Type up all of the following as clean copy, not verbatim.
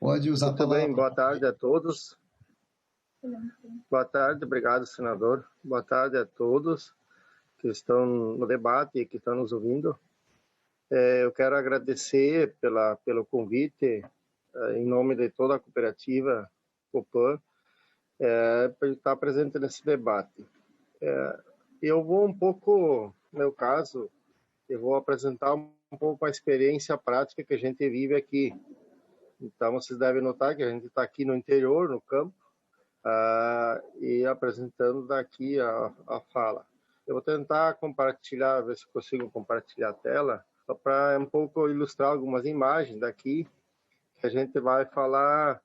Pode usar a Muito bem, palavra. boa tarde a todos. Boa tarde, obrigado, senador. Boa tarde a todos que estão no debate e que estão nos ouvindo. Eu quero agradecer pelo convite, em nome de toda a cooperativa Copan, para estar presente nesse debate. Eu vou um pouco, no meu caso, eu vou apresentar um pouco a experiência prática que a gente vive aqui. Então, vocês devem notar que a gente está aqui no interior, no campo, e apresentando daqui a fala. Eu vou tentar compartilhar, ver se consigo compartilhar a tela, só para um pouco ilustrar algumas imagens daqui, que a gente vai falar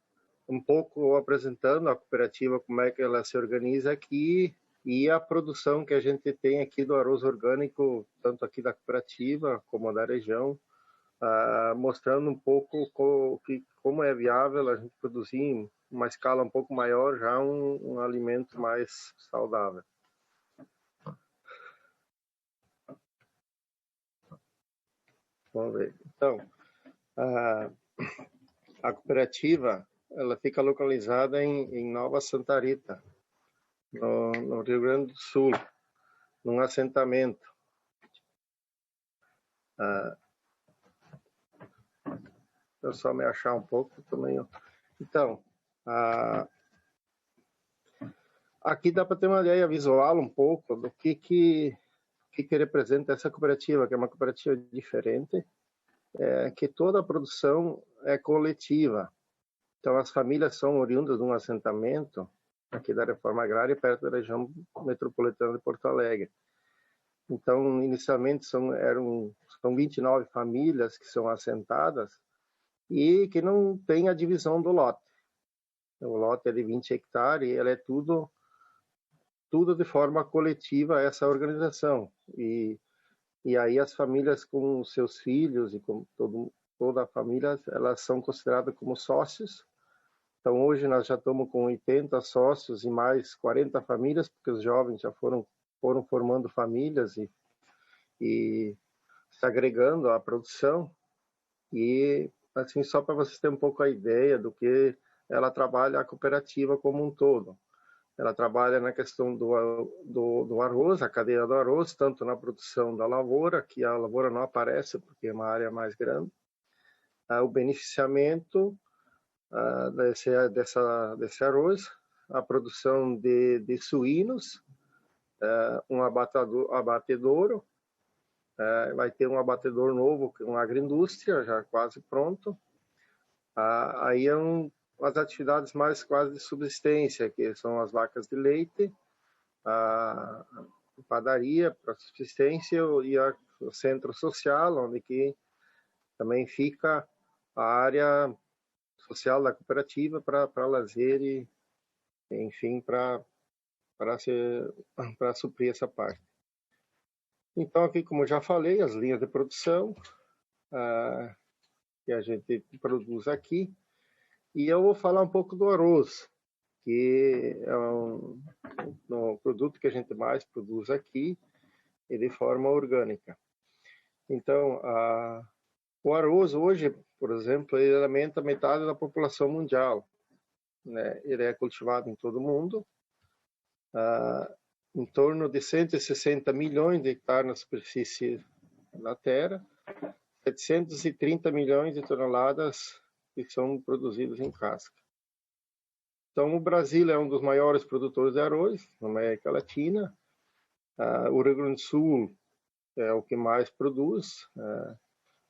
um pouco apresentando a cooperativa, como é que ela se organiza aqui, e a produção que a gente tem aqui do arroz orgânico, tanto aqui da cooperativa como da região, mostrando um pouco como é viável a gente produzir em uma escala um pouco maior já um alimento mais saudável. Vamos ver. Então, a cooperativa ela fica localizada em Nova Santa Rita, no Rio Grande do Sul, num assentamento. Eu só me achar um pouco também. Então, aqui dá para ter uma ideia visual um pouco do que representa essa cooperativa, que é uma cooperativa diferente, que toda a produção é coletiva. Então, as famílias são oriundas de um assentamento aqui da Reforma Agrária, perto da região metropolitana de Porto Alegre. Então, inicialmente são 29 famílias que são assentadas e que não tem a divisão do lote. O lote é de 20 hectares e ela é tudo de forma coletiva, essa organização. E aí as famílias com seus filhos e com toda a família, elas são consideradas como sócios. Então hoje nós já estamos com 80 sócios e mais 40 famílias, porque os jovens já foram formando famílias e se agregando à produção. E assim, só para vocês terem um pouco a ideia do que ela trabalha a cooperativa como um todo. Ela trabalha na questão do arroz, a cadeia do arroz, tanto na produção da lavoura, que a lavoura não aparece porque é uma área mais grande, o beneficiamento desse arroz, a produção de suínos, um abatedouro, vai ter um abatedor novo, uma agroindústria, já quase pronto. Aí as atividades mais quase de subsistência, que são as vacas de leite, a padaria para subsistência e o centro social, onde que também fica a área social da cooperativa para lazer e, enfim, para suprir essa parte. Então, aqui, como eu já falei, as linhas de produção que a gente produz aqui, e eu vou falar um pouco do arroz, que é um produto que a gente mais produz aqui e de forma orgânica. Então, o arroz hoje, por exemplo, ele alimenta metade da população mundial, né? Ele é cultivado em todo o mundo, em torno de 160 milhões de hectares na superfície da terra, 730 milhões de toneladas que são produzidos em casca. Então, o Brasil é um dos maiores produtores de arroz na América Latina. O Rio Grande do Sul é o que mais produz,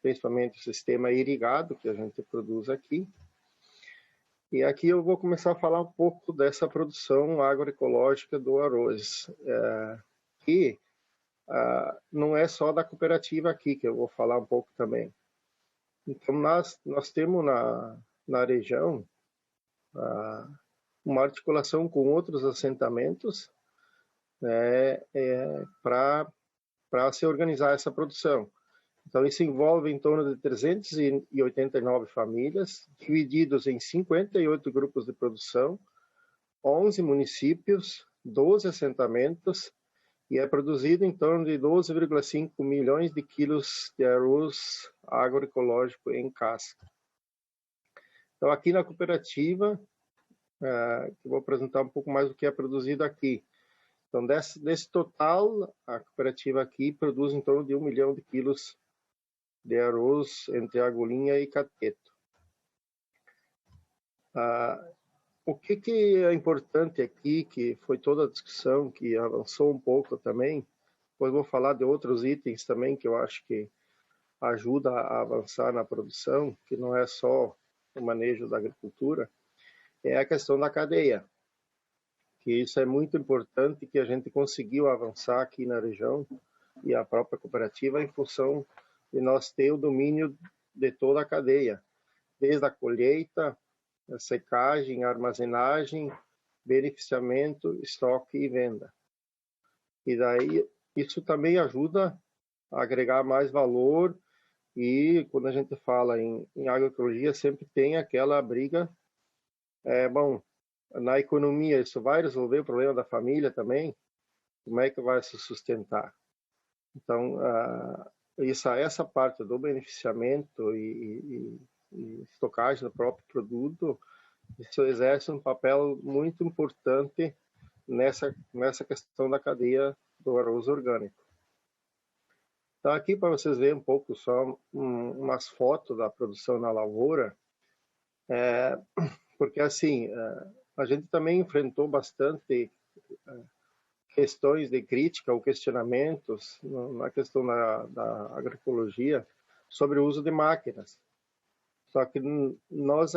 principalmente o sistema irrigado que a gente produz aqui. E aqui eu vou começar a falar um pouco dessa produção agroecológica do arroz, que não é só da cooperativa aqui, que eu vou falar um pouco também. Então, nós temos na região uma articulação com outros assentamentos, né, para se organizar essa produção. Então, isso envolve em torno de 389 famílias, divididos em 58 grupos de produção, 11 municípios, 12 assentamentos, e é produzido em torno de 12,5 milhões de quilos de arroz agroecológico em casca. Então, aqui na cooperativa, eu vou apresentar um pouco mais do que é produzido aqui. Então, desse total, a cooperativa aqui produz em torno de 1 milhão de quilos de arroz entre agulhinha e cateto. O que é importante aqui, que foi toda a discussão, que avançou um pouco também, depois vou falar de outros itens também que eu acho que ajuda a avançar na produção, que não é só o manejo da agricultura, é a questão da cadeia, que isso é muito importante, que a gente conseguiu avançar aqui na região e a própria cooperativa em função de nós ter o domínio de toda a cadeia, desde a colheita, a secagem, a armazenagem, beneficiamento, estoque e venda. E daí isso também ajuda a agregar mais valor, e quando a gente fala em agroecologia sempre tem aquela briga, bom, na economia isso vai resolver o problema da família também? Como é que vai se sustentar? Então, essa parte do beneficiamento e estocagem do próprio produto, isso exerce um papel muito importante nessa questão da cadeia do arroz orgânico. Então, aqui para vocês verem um pouco só umas fotos da produção na lavoura, porque assim, a gente também enfrentou bastante questões de crítica ou questionamentos na questão da agroecologia sobre o uso de máquinas. Só que nós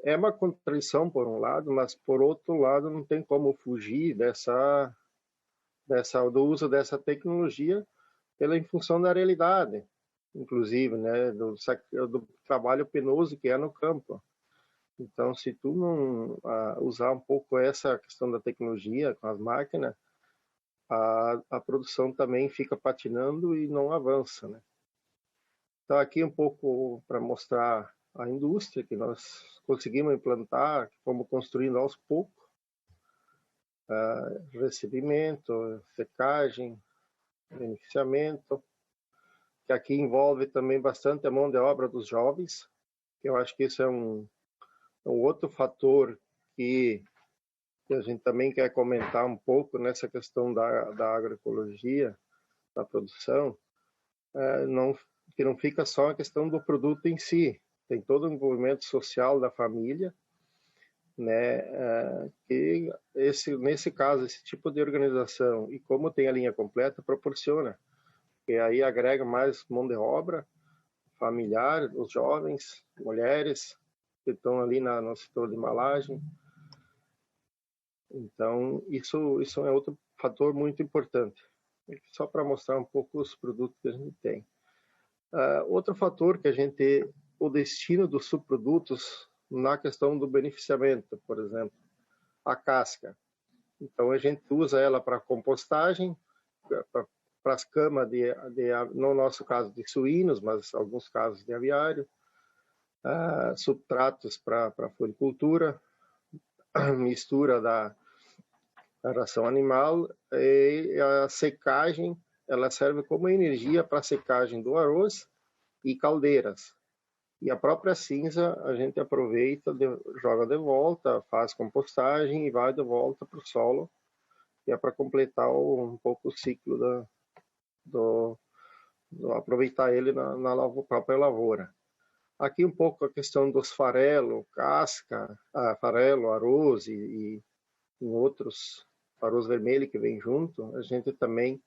é uma contradição por um lado, mas por outro lado não tem como fugir do uso dessa tecnologia em função da realidade, inclusive, né, do trabalho penoso que é no campo. Então, se tu não usar um pouco essa questão da tecnologia com as máquinas, a produção também fica patinando e não avança, né? Então, aqui um pouco para mostrar a indústria que nós conseguimos implantar, que fomos construindo aos poucos, recebimento, secagem, beneficiamento, que aqui envolve também bastante a mão de obra dos jovens, que eu acho que isso é um outro fator que a gente também quer comentar um pouco nessa questão da agroecologia, da produção, que não fica só a questão do produto em si, tem todo o envolvimento social da família, né? Que nesse caso, esse tipo de organização, e como tem a linha completa, proporciona, que aí agrega mais mão de obra familiar, os jovens, mulheres que estão ali no setor de embalagem. Então, isso é outro fator muito importante, só para mostrar um pouco os produtos que a gente tem. Outro fator que o destino dos subprodutos na questão do beneficiamento, por exemplo, a casca. Então, a gente usa ela para compostagem, para as camas, no nosso caso, de suínos, mas alguns casos de aviário, substratos para floricultura, mistura da ração animal, e a secagem, ela serve como energia para a secagem do arroz e caldeiras. E a própria cinza a gente aproveita, joga de volta, faz compostagem e vai de volta para o solo, que é para completar um pouco o ciclo do aproveitar ele na própria lavoura. Aqui um pouco a questão dos farelo, casca, farelo, arroz e outros, arroz vermelho que vem junto, a gente também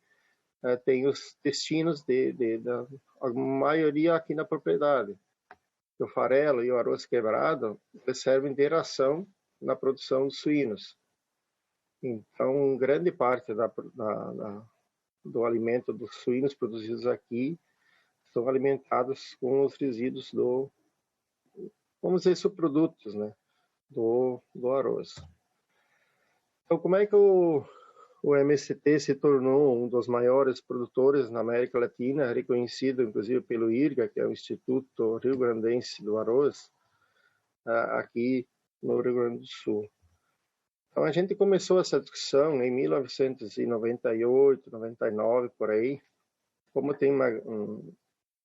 tem os destinos a maioria aqui na propriedade. O farelo e o arroz quebrado servem de ração na produção de suínos. Então, grande parte do alimento dos suínos produzidos aqui são alimentados com os resíduos vamos dizer, subprodutos, né, do arroz. Então, como é que o MST se tornou um dos maiores produtores na América Latina, reconhecido inclusive pelo IRGA, que é o Instituto Rio Grandense do Arroz, aqui no Rio Grande do Sul. Então, a gente começou essa discussão em 1998, 99, por aí. Como tem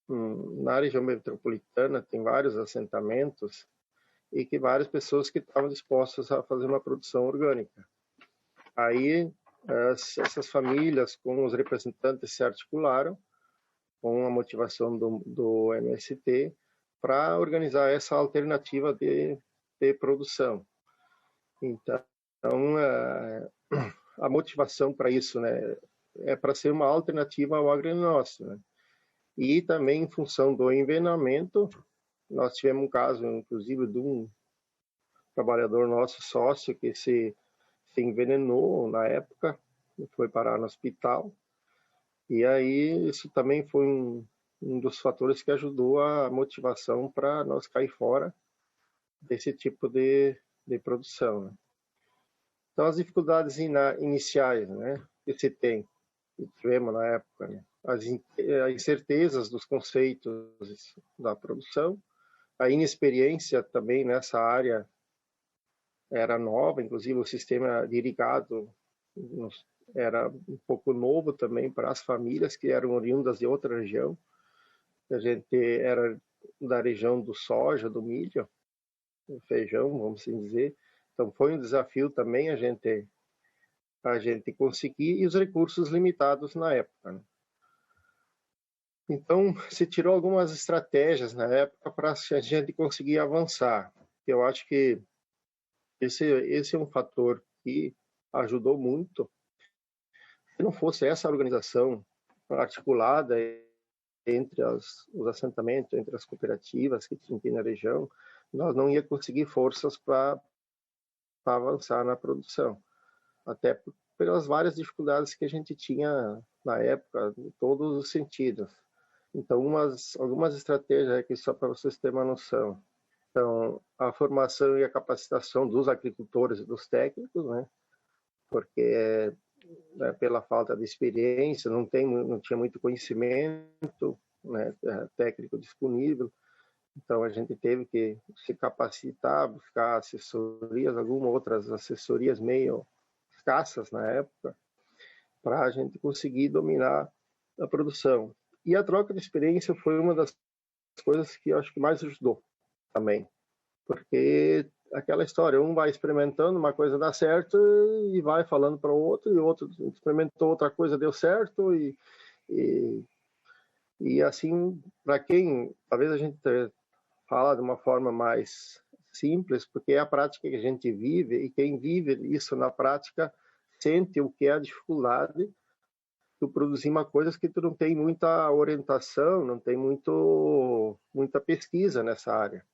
na região metropolitana, tem vários assentamentos, e que várias pessoas que estavam dispostas a fazer uma produção orgânica. Aí essas famílias com os representantes se articularam com a motivação do MST para organizar essa alternativa de produção. Então, a motivação para isso, né, é para ser uma alternativa ao agronegócio, né? E também em função do envenenamento, nós tivemos um caso, inclusive, de um trabalhador nosso sócio que se envenenou na época, foi parar no hospital. E aí isso também foi um dos fatores que ajudou a motivação para nós cair fora desse tipo de produção, né? Então, as dificuldades iniciais, né, que tivemos na época, né, as incertezas dos conceitos da produção, a inexperiência também nessa área era nova, inclusive o sistema de irrigado era um pouco novo também para as famílias que eram oriundas de outra região. A gente era da região do soja, do milho, do feijão, vamos assim dizer. Então foi um desafio também a gente conseguir, e os recursos limitados na época, né? Então se tirou algumas estratégias na época para a gente conseguir avançar. Eu acho que esse é um fator que ajudou muito. Se não fosse essa organização articulada entre os assentamentos, entre as cooperativas que tinham aqui na região, nós não ia conseguir forças para avançar na produção. Até pelas várias dificuldades que a gente tinha na época, em todos os sentidos. Então, algumas estratégias aqui, só para vocês terem uma noção. Então, a formação e a capacitação dos agricultores e dos técnicos, né? Porque pela falta de experiência, não tinha muito conhecimento, né, técnico disponível. Então, a gente teve que se capacitar, buscar assessorias, algumas outras assessorias meio escassas na época, para a gente conseguir dominar a produção. E a troca de experiência foi uma das coisas que eu acho que mais ajudou também, porque aquela história, um vai experimentando, uma coisa dá certo e vai falando para o outro, e o outro experimentou outra coisa, deu certo, e assim, para quem, talvez a gente fala de uma forma mais simples, porque é a prática que a gente vive, e quem vive isso na prática sente o que é a dificuldade de produzir uma coisa que tu não tem muita orientação, não tem muita pesquisa nessa área.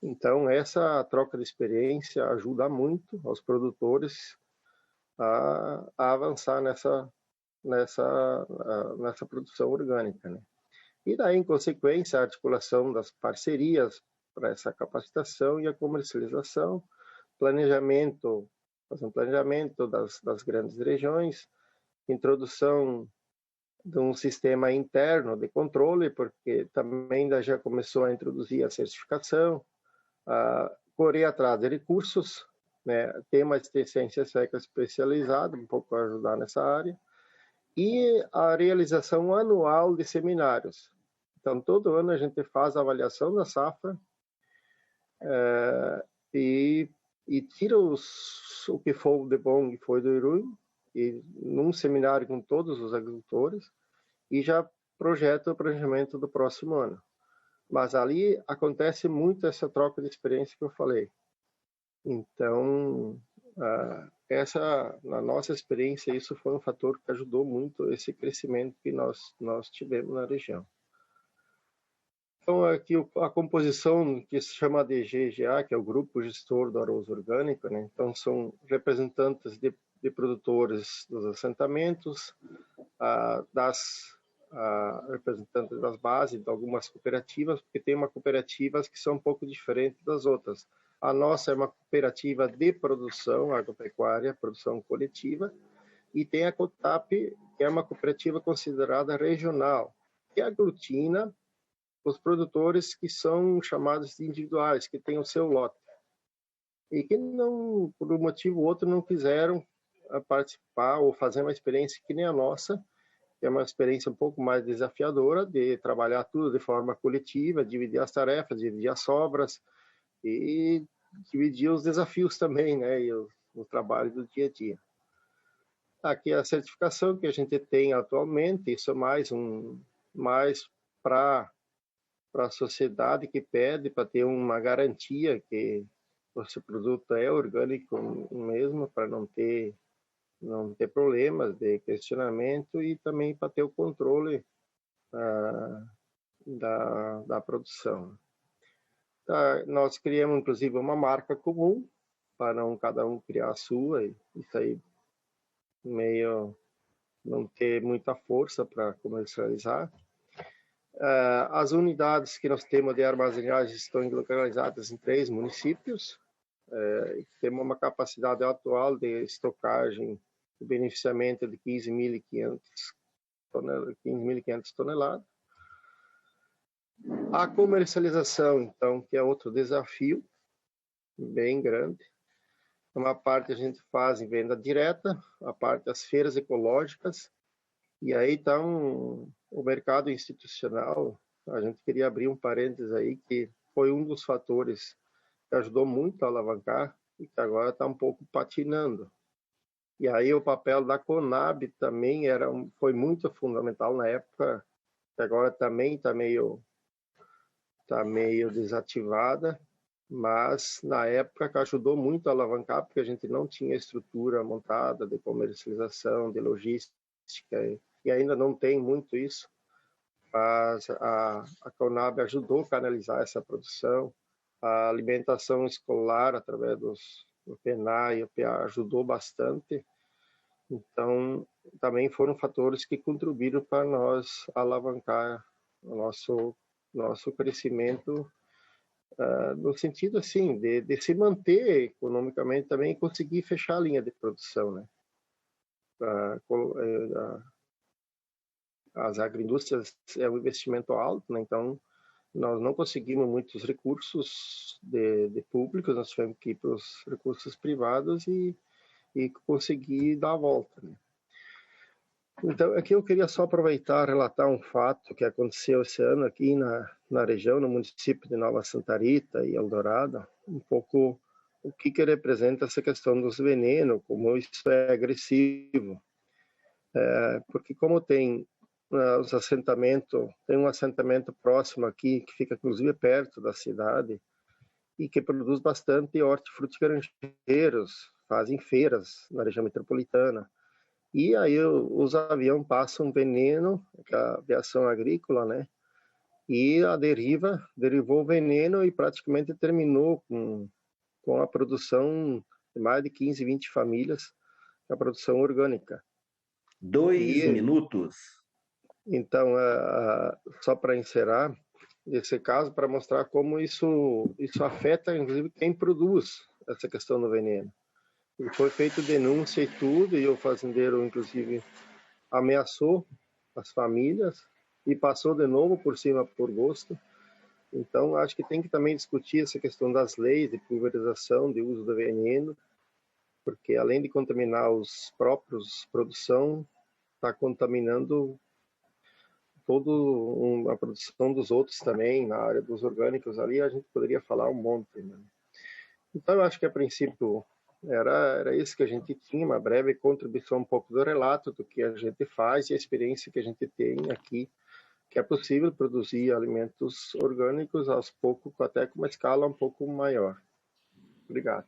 Então, essa troca de experiência ajuda muito aos produtores a avançar nessa produção orgânica, né? E daí, em consequência, a articulação das parcerias para essa capacitação e a comercialização, fazer um planejamento das grandes regiões, introdução de um sistema interno de controle, porque também já começou a introduzir a certificação, correr atrás de recursos, né, ter uma ciência seca especializada, um pouco para ajudar nessa área, e a realização anual de seminários. Então, todo ano a gente faz a avaliação da safra e tira o que foi de bom e foi do ruim, e num seminário com todos os agricultores, e já projeta o planejamento do próximo ano. Mas ali acontece muito essa troca de experiência que eu falei. Então, na nossa experiência, isso foi um fator que ajudou muito esse crescimento que nós tivemos na região. Então, aqui a composição que se chama de GGA, que é o Grupo Gestor do Arroz Orgânico, né? Então, são representantes de produtores dos assentamentos, representantes das bases de algumas cooperativas, porque tem uma cooperativas que são um pouco diferentes das outras. A nossa é uma cooperativa de produção agropecuária, produção coletiva, e tem a COTAP, que é uma cooperativa considerada regional, que aglutina os produtores que são chamados de individuais, que têm o seu lote, e que não, por um motivo ou outro, não quiseram participar ou fazer uma experiência que nem a nossa, que é uma experiência um pouco mais desafiadora de trabalhar tudo de forma coletiva, dividir as tarefas, dividir as sobras, e dividir os desafios também, né, e o trabalho do dia a dia. Aqui a certificação que a gente tem atualmente, isso é mais para a sociedade que pede para ter uma garantia que o seu produto é orgânico mesmo, para não ter problemas de questionamento e também para ter o controle da produção. Nós criamos, inclusive, uma marca comum, para não cada um criar a sua, e isso aí meio não ter muita força para comercializar. As unidades que nós temos de armazenagem estão localizadas em 3 municípios. Temos uma capacidade atual de estocagem e beneficiamento de 15.500 toneladas. A comercialização, então, que é outro desafio bem grande. Uma parte a gente faz em venda direta, a parte das feiras ecológicas, e aí então o mercado institucional, a gente queria abrir um parênteses aí, que foi um dos fatores que ajudou muito a alavancar e que agora está um pouco patinando. E aí o papel da Conab também foi muito fundamental na época, que agora também está meio desativada, mas na época que ajudou muito a alavancar, porque a gente não tinha estrutura montada de comercialização, de logística, e ainda não tem muito isso, mas a Conab ajudou a canalizar essa produção, a alimentação escolar através do PNA e o PA ajudou bastante, então também foram fatores que contribuíram para nós alavancar o nosso crescimento, no sentido assim de se manter economicamente também e conseguir fechar a linha de produção, né? As agroindústrias é um investimento alto, né? Então nós não conseguimos muitos recursos de públicos, nós tivemos que ir para os recursos privados e conseguir dar a volta, né? Então, aqui eu queria só aproveitar e relatar um fato que aconteceu esse ano aqui na região, no município de Nova Santa Rita e Eldorado, um pouco o que representa essa questão dos venenos, como isso é agressivo. Porque como tem os assentamentos, tem um assentamento próximo aqui, que fica inclusive perto da cidade, e que produz bastante hortifruti granjeiros, fazem feiras na região metropolitana. E aí os aviões passam veneno, que é a aviação agrícola, né? E a derivou o veneno e praticamente terminou com a produção de mais de 15, 20 famílias, a produção orgânica. 2 minutos. Então, só para encerrar esse caso, para mostrar como isso afeta, inclusive, quem produz essa questão do veneno. E foi feita denúncia e tudo, e o fazendeiro, inclusive, ameaçou as famílias e passou de novo por cima por gosto. Então, acho que tem que também discutir essa questão das leis de pulverização, de uso do veneno, porque além de contaminar os próprios produção, está contaminando toda a produção dos outros também, na área dos orgânicos ali, a gente poderia falar um monte, né? Então, eu acho que a princípio era isso que a gente tinha, uma breve contribuição um pouco do relato do que a gente faz e a experiência que a gente tem aqui, que é possível produzir alimentos orgânicos aos poucos, até com uma escala um pouco maior. Obrigado.